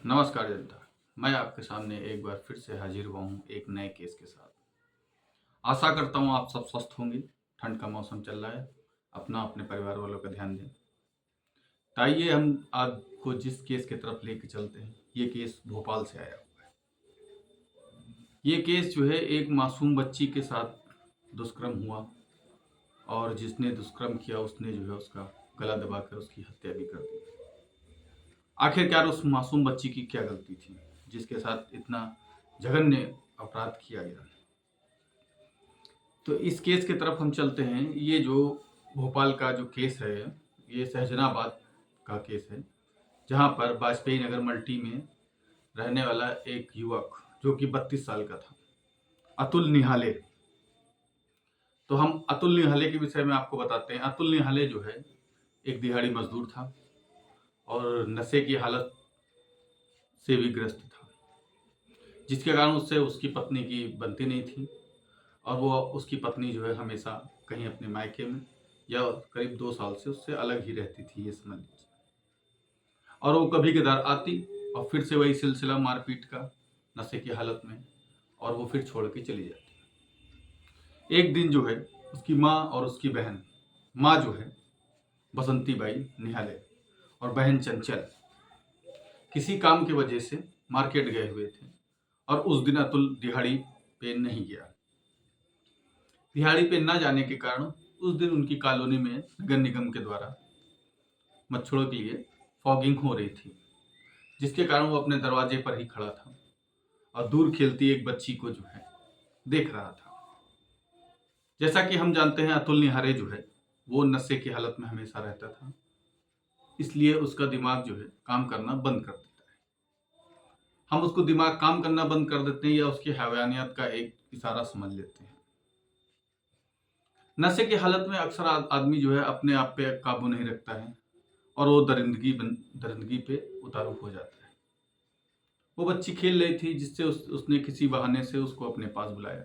नमस्कार जनता। मैं आपके सामने एक बार फिर से हाजिर हुआ हूँ एक नए केस के साथ। आशा करता हूँ आप सब स्वस्थ होंगे। ठंड का मौसम चल रहा है, अपना अपने परिवार वालों का ध्यान दें। तो आइए हम आपको जिस केस की तरफ लेके चलते हैं, ये केस भोपाल से आया हुआ है। ये केस जो है एक मासूम बच्ची के साथ दुष्कर्म हुआ और जिसने दुष्कर्म किया उसने जो है उसका गला दबाकर उसकी हत्या भी कर दी। आखिरकार उस मासूम बच्ची की क्या गलती थी जिसके साथ इतना जघन्य अपराध किया गया। तो इस केस की तरफ हम चलते हैं। ये जो भोपाल का जो केस है, ये सहजनाबाद का केस है, जहां पर वाजपेयी नगर मल्टी में रहने वाला एक युवक जो कि 32 साल का था, अतुल निहाले। तो हम अतुल निहाले के विषय में आपको बताते हैं। अतुल निहाले जो है एक दिहाड़ी मजदूर था और नशे की हालत से भी ग्रस्त था, जिसके कारण उससे उसकी पत्नी की बनती नहीं थी और वो उसकी पत्नी जो है हमेशा कहीं अपने मायके में या करीब 2 साल से उससे अलग ही रहती थी, ये समझ लीजिए। और वो कभी कदार आती और फिर से वही सिलसिला मारपीट का, नशे की हालत में, और वो फिर छोड़ के चली जाती। एक दिन जो है उसकी माँ और उसकी बहन, माँ जो है बसंती बाई निहाले और बहन चंचल, किसी काम की वजह से मार्केट गए हुए थे और उस दिन अतुल दिहाड़ी पे नहीं गया। दिहाड़ी पे न जाने के कारण उस दिन उनकी कॉलोनी में नगर निगम के द्वारा मच्छरों के लिए फॉगिंग हो रही थी, जिसके कारण वो अपने दरवाजे पर ही खड़ा था और दूर खेलती एक बच्ची को जो है देख रहा था। जैसा कि हम जानते हैं, अतुल निहारे जो है वो नशे की हालत में हमेशा रहता था, इसलिए उसका दिमाग जो है काम करना बंद कर देता है। हम उसको दिमाग काम करना बंद कर देते हैं या उसकी हैवानियत का एक इशारा समझ लेते हैं। नशे की हालत में अक्सर आदमी जो है अपने आप पे काबू नहीं रखता है और वो दरिंदगी पे उतारू हो जाता है। वो बच्ची खेल रही थी, जिससे उसने किसी बहाने से उसको अपने पास बुलाया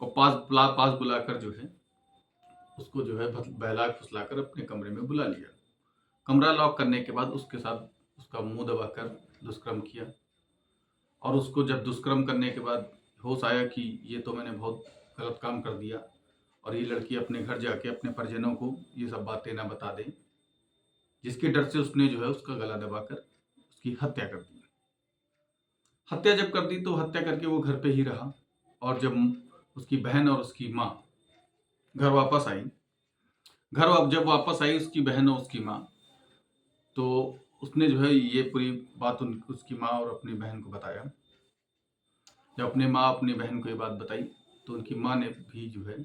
और पास बुलाकर जो है उसको जो है बहला फुसलाकर अपने कमरे में बुला लिया। कमरा लॉक करने के बाद उसके साथ उसका मुंह दबाकर दुष्कर्म किया और उसको जब दुष्कर्म करने के बाद होश आया कि ये तो मैंने बहुत गलत काम कर दिया और ये लड़की अपने घर जाके अपने परिजनों को ये सब बातें ना बता दे, जिसके डर से उसने जो है उसका गला दबाकर उसकी हत्या कर दी। हत्या जब कर दी तो हत्या करके वो घर पे ही रहा और जब उसकी बहन और उसकी माँ घर वापस आई, जब वापस आई उसकी बहन और उसकी माँ, तो उसने जो है ये पूरी बात उसकी माँ और अपनी बहन को बताया। जब अपनी माँ अपनी बहन को ये बात बताई तो उनकी माँ ने भी जो है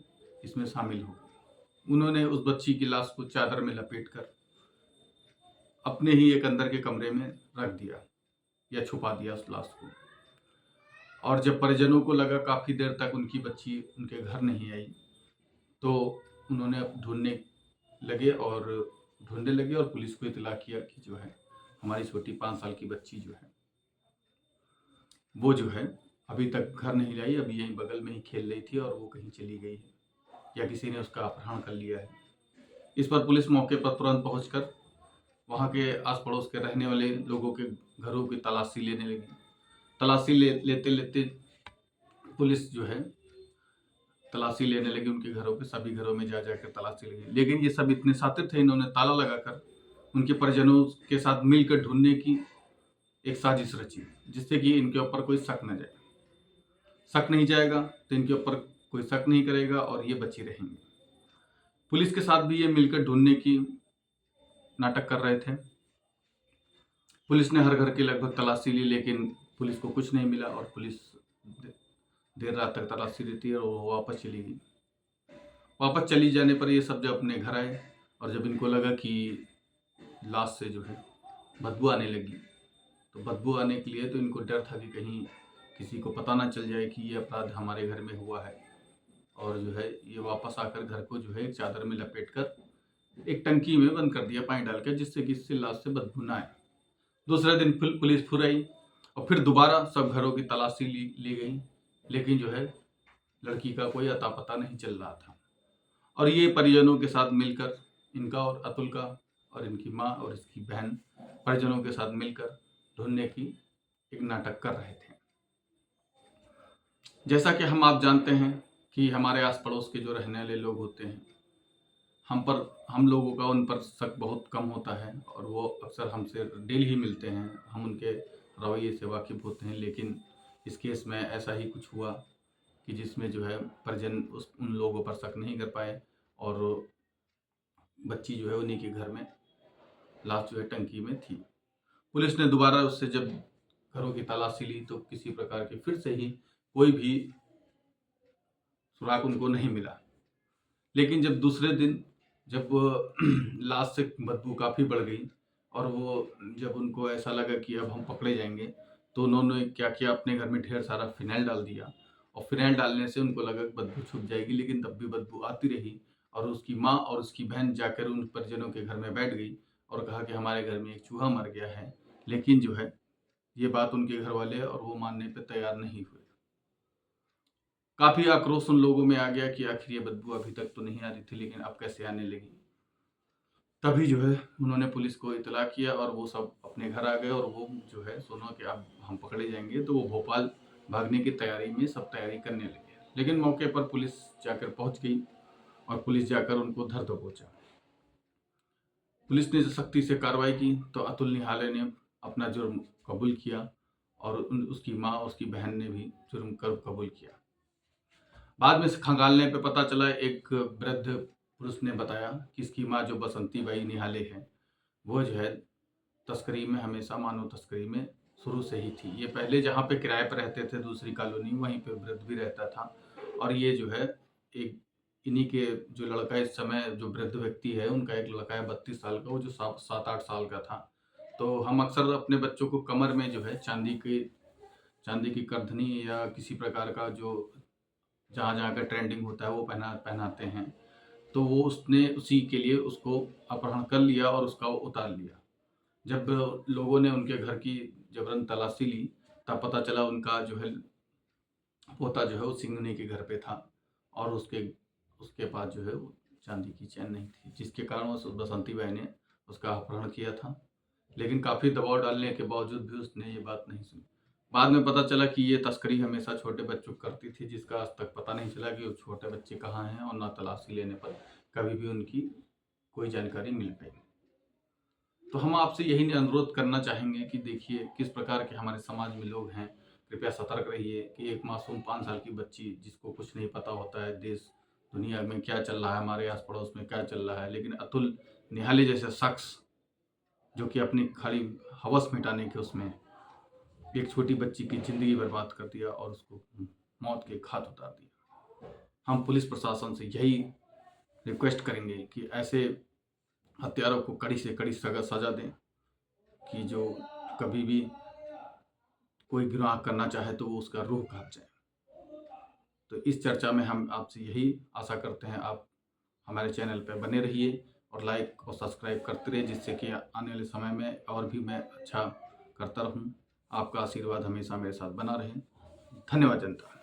इसमें शामिल हो गई। उन्होंने उस बच्ची की लाश को चादर में लपेटकर अपने ही एक अंदर के कमरे में रख दिया या छुपा दिया उस लाश को। और जब परिजनों को लगा काफ़ी देर तक उनकी बच्ची उनके घर नहीं आई, तो उन्होंने अब ढूंढने लगे और पुलिस को इतला किया कि जो है हमारी छोटी 5 साल की बच्ची जो है वो जो है अभी तक घर नहीं लाई, अभी यहीं बगल में ही खेल रही थी और वो कहीं चली गई है या किसी ने उसका अपहरण कर लिया है। इस पर पुलिस मौके पर तुरंत पहुंचकर वहाँ के आस पड़ोस के रहने वाले लोगों के घरों की तलाशी लेने लगी। लेते लेते पुलिस जो है तलाशी लेने लगी उनके घरों के, सभी घरों में जा जाकर तलाशी लगी। लेकिन ये सब इतने शातिर थे, इन्होंने ताला लगाकर उनके परिजनों के साथ मिलकर ढूंढने की एक साजिश रची, जिससे कि इनके ऊपर कोई शक न जाए। शक नहीं जाएगा तो इनके ऊपर कोई शक नहीं करेगा और ये बची रहेंगे। पुलिस के साथ भी ये मिलकर ढूंढने की नाटक कर रहे थे। पुलिस ने हर घर की लगभग तलाशी ली, लेकिन पुलिस को कुछ नहीं मिला और पुलिस देर रात तक तलाशी देती है और वो वापस चली गई। वापस चली जाने पर ये सब जब अपने घर आए और जब इनको लगा कि लाश से जो है बदबू आने लगी, तो बदबू आने के लिए तो इनको डर था कि कहीं किसी को पता ना चल जाए कि ये अपराध हमारे घर में हुआ है, और जो है ये वापस आकर घर को जो है एक चादर में लपेटकर एक टंकी में बंद कर दिया पानी डालकर, जिससे कि इससे लाश से बदबू ना आए। दूसरे दिन पुलिस फिर आई और फिर दोबारा सब घरों की तलाशी ली गई, लेकिन जो है लड़की का कोई अता पता नहीं चल रहा था। और ये परिजनों के साथ मिलकर, इनका और अतुल का और इनकी माँ और इसकी बहन परिजनों के साथ मिलकर ढूंढने की एक नाटक कर रहे थे। जैसा कि आप जानते हैं कि हमारे आस पड़ोस के जो रहने वाले लोग होते हैं, हम लोगों का उन पर शक बहुत कम होता है और वो अक्सर हमसे डेली ही मिलते हैं, हम उनके रवैये से वाकिफ़ होते हैं। लेकिन इस केस में ऐसा ही कुछ हुआ कि जिसमें जो है परिजन उन लोगों पर शक नहीं कर पाए और बच्ची जो है उन्हीं के घर में लाश जो है टंकी में थी। पुलिस ने दोबारा उससे जब घरों की तलाशी ली तो किसी प्रकार की फिर से ही कोई भी सुराग उनको नहीं मिला। लेकिन जब दूसरे दिन जब लाश से बदबू काफ़ी बढ़ गई और वो जब उनको ऐसा लगा कि अब हम पकड़े जाएंगे, तो उन्होंने क्या किया, अपने घर में ढेर सारा फिनाइल डाल दिया और फिनाइल डालने से उनको लगा कि बदबू छुप जाएगी, लेकिन तब भी बदबू आती रही। और उसकी माँ और उसकी बहन जाकर उन परिजनों के घर में बैठ गई और कहा कि हमारे घर में एक चूहा मर गया है। लेकिन जो है ये बात उनके घर वाले और वो मानने पर तैयार नहीं हुए। काफ़ी आक्रोश उन लोगों में आ गया कि आखिर ये बदबू अभी तक तो नहीं आ रही थी, लेकिन अब कैसे आने लगी। तभी जो है उन्होंने पुलिस को इत्तला किया और वो सब अपने घर आ गए और वो जो है सुना कि अब हम पकड़े जाएंगे, तो वो भोपाल भागने की तैयारी में सब तैयारी करने लगे। लेकिन मौके पर पुलिस जाकर पहुंच गई और पुलिस जाकर उनको धर दबोचा। पुलिस ने सख्ती से कार्रवाई की तो अतुल निहाले ने अपना जुर्म कबूल किया और उसकी माँ और उसकी बहन ने भी जुर्म कबूल किया। बाद में खंगालने पे पता चला, एक वृद्ध पुरुष ने बताया कि इसकी माँ जो बसंती बाई निहाले है वो जो है तस्करी में, हमेशा मानव तस्करी में शुरू से ही थी। ये पहले जहाँ पे किराए पर रहते थे दूसरी कॉलोनी, वहीं पे वृद्ध भी रहता था और ये जो है एक इन्हीं के जो लड़का इस समय जो वृद्ध व्यक्ति है उनका एक लड़का है 32 साल का, वो जो 7-8 साल का था। तो हम अक्सर अपने बच्चों को कमर में जो है चांदी की करधनी या किसी प्रकार का जो जहाँ जहाँ का ट्रेंडिंग होता है वो पहनाते हैं। तो वो उसने उसी के लिए उसको अपहरण कर लिया और उसका उतार लिया। जब लोगों ने उनके घर की जबरन तलाशी ली तब पता चला उनका जो है पोता जो है वो सिंघनी के घर पे था और उसके पास जो है वो चांदी की चैन नहीं थी, जिसके कारण उस बसंती बाई ने उसका अपहरण किया था। लेकिन काफ़ी दबाव डालने के बावजूद भी उसने ये बात नहीं सुनी। बाद में पता चला कि ये तस्करी हमेशा छोटे बच्चों को करती थी, जिसका आज तक पता नहीं चला कि वो छोटे बच्चे कहाँ हैं और ना तलाशी लेने पर कभी भी उनकी कोई जानकारी मिल पाई। तो हम आपसे यही अनुरोध करना चाहेंगे कि देखिए किस प्रकार के हमारे समाज में लोग हैं। कृपया सतर्क रहिए कि एक मासूम 5 साल की बच्ची जिसको कुछ नहीं पता होता है देश दुनिया में क्या चल रहा है, हमारे आस पड़ोस में क्या चल रहा है, लेकिन अतुल निहाली जैसे शख्स जो कि अपनी खाली हवस मिटाने के उसमें एक छोटी बच्ची की ज़िंदगी बर्बाद कर दिया और उसको मौत के घाट उतार दिया। हम पुलिस प्रशासन से यही रिक्वेस्ट करेंगे कि ऐसे हत्यारों को कड़ी से कड़ी सज़ा दें कि जो कभी भी कोई गुनाह करना चाहे तो वो उसका रूह काँप जाए। तो इस चर्चा में हम आपसे यही आशा करते हैं आप हमारे चैनल पर बने रहिए और लाइक और सब्सक्राइब करते रहिए, जिससे कि आने वाले समय में और भी मैं अच्छा करता रहूं। आपका आशीर्वाद हमेशा मेरे साथ बना रहे। धन्यवाद जनता।